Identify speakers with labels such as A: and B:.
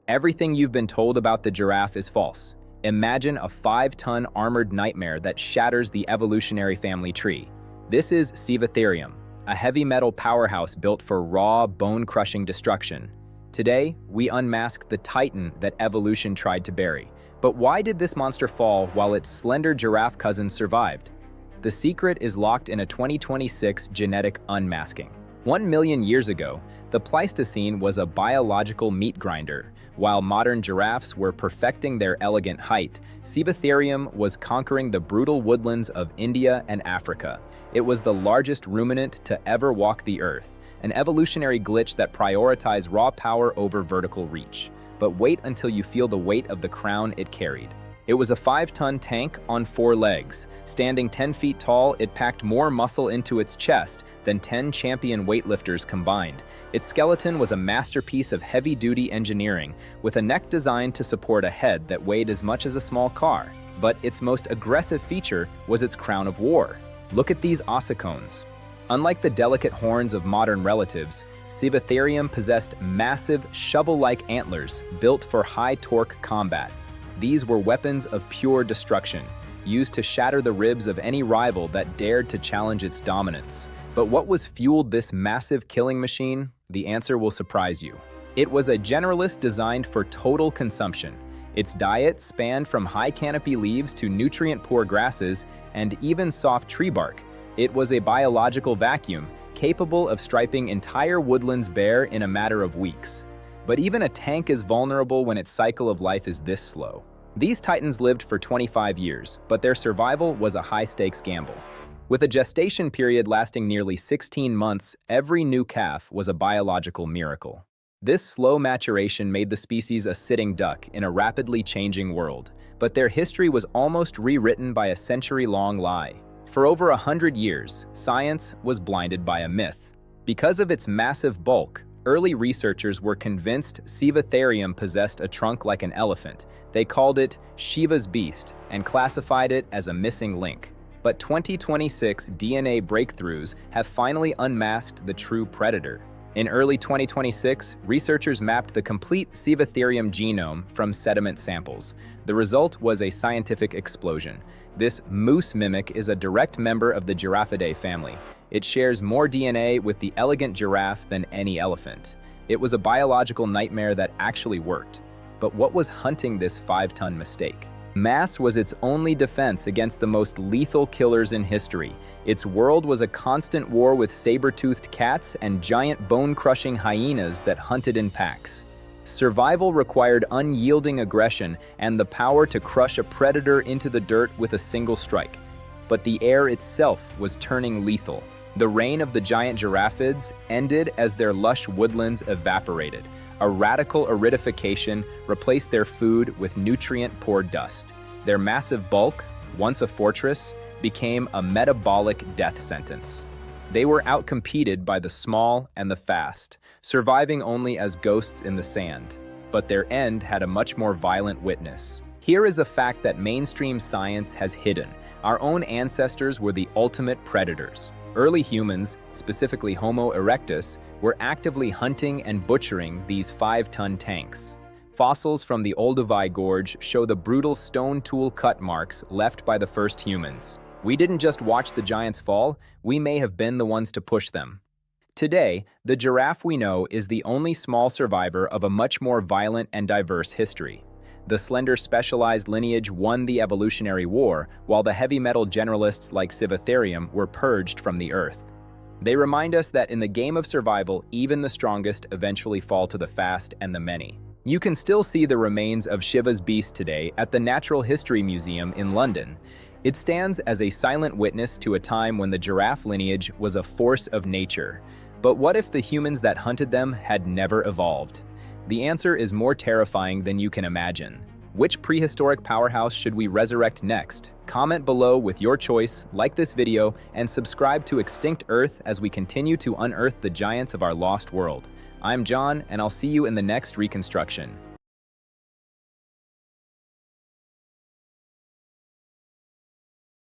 A: Everything you've been told about the giraffe is false. Imagine a 5-ton armored nightmare that shatters the evolutionary family tree. This is Sivatherium, a heavy metal powerhouse built for raw, bone-crushing destruction. Today, we unmask the titan that evolution tried to bury. But why did this monster fall while its slender giraffe cousin survived? The secret is locked in a 2026 genetic unmasking. 1 million years ago, the Pleistocene was a biological meat grinder. While modern giraffes were perfecting their elegant height, Sivatherium was conquering the brutal woodlands of India and Africa. It was the largest ruminant to ever walk the earth, an evolutionary glitch that prioritized raw power over vertical reach. But wait until you feel the weight of the crown it carried. It was a 5-ton tank on 4 legs. Standing 10 feet tall, it packed more muscle into its chest than 10 champion weightlifters combined. Its skeleton was a masterpiece of heavy-duty engineering, with a neck designed to support a head that weighed as much as a small car. But its most aggressive feature was its crown of war. Look at these ossicones. Unlike the delicate horns of modern relatives, Sivatherium possessed massive, shovel-like antlers built for high-torque combat. These were weapons of pure destruction, used to shatter the ribs of any rival that dared to challenge its dominance. But what was fueled this massive killing machine? The answer will surprise you. It was a generalist designed for total consumption. Its diet spanned from high canopy leaves to nutrient-poor grasses and even soft tree bark. It was a biological vacuum, capable of striping entire woodlands bare in a matter of weeks. But even a tank is vulnerable when its cycle of life is this slow. These titans lived for 25 years, but their survival was a high-stakes gamble. With a gestation period lasting nearly 16 months, every new calf was a biological miracle. This slow maturation made the species a sitting duck in a rapidly changing world, but their history was almost rewritten by a century-long lie. For over 100 years, science was blinded by a myth. Because of its massive bulk, early researchers were convinced Sivatherium possessed a trunk like an elephant. They called it Shiva's beast and classified it as a missing link. But 2026 DNA breakthroughs have finally unmasked the true predator. In early 2026, researchers mapped the complete Sivatherium genome from sediment samples. The result was a scientific explosion. This moose mimic is a direct member of the Giraffidae family. It shares more DNA with the elegant giraffe than any elephant. It was a biological nightmare that actually worked. But what was hunting this 5-ton mistake? Mass was its only defense against the most lethal killers in history. Its world was a constant war with saber-toothed cats and giant bone-crushing hyenas that hunted in packs. Survival required unyielding aggression and the power to crush a predator into the dirt with a single strike. But the air itself was turning lethal. The reign of the giant giraffids ended as their lush woodlands evaporated. A radical aridification replaced their food with nutrient-poor dust. Their massive bulk, once a fortress, became a metabolic death sentence. They were outcompeted by the small and the fast, surviving only as ghosts in the sand. But their end had a much more violent witness. Here is a fact that mainstream science has hidden. Our own ancestors were the ultimate predators. Early humans, specifically Homo erectus, were actively hunting and butchering these 5-ton tanks. Fossils from the Olduvai Gorge show the brutal stone tool cut marks left by the first humans. We didn't just watch the giants fall, we may have been the ones to push them. Today, the giraffe we know is the only small survivor of a much more violent and diverse history. The slender specialized lineage won the evolutionary war, while the heavy metal generalists like Sivatherium were purged from the earth. They remind us that in the game of survival, even the strongest eventually fall to the fast and the many. You can still see the remains of Shiva's beast today at the Natural History Museum in London. It stands as a silent witness to a time when the giraffe lineage was a force of nature. But what if the humans that hunted them had never evolved? The answer is more terrifying than you can imagine. Which prehistoric powerhouse should we resurrect next? Comment below with your choice, like this video, and subscribe to Extinct Earth as we continue to unearth the giants of our lost world. I'm John, and I'll see you in the next reconstruction.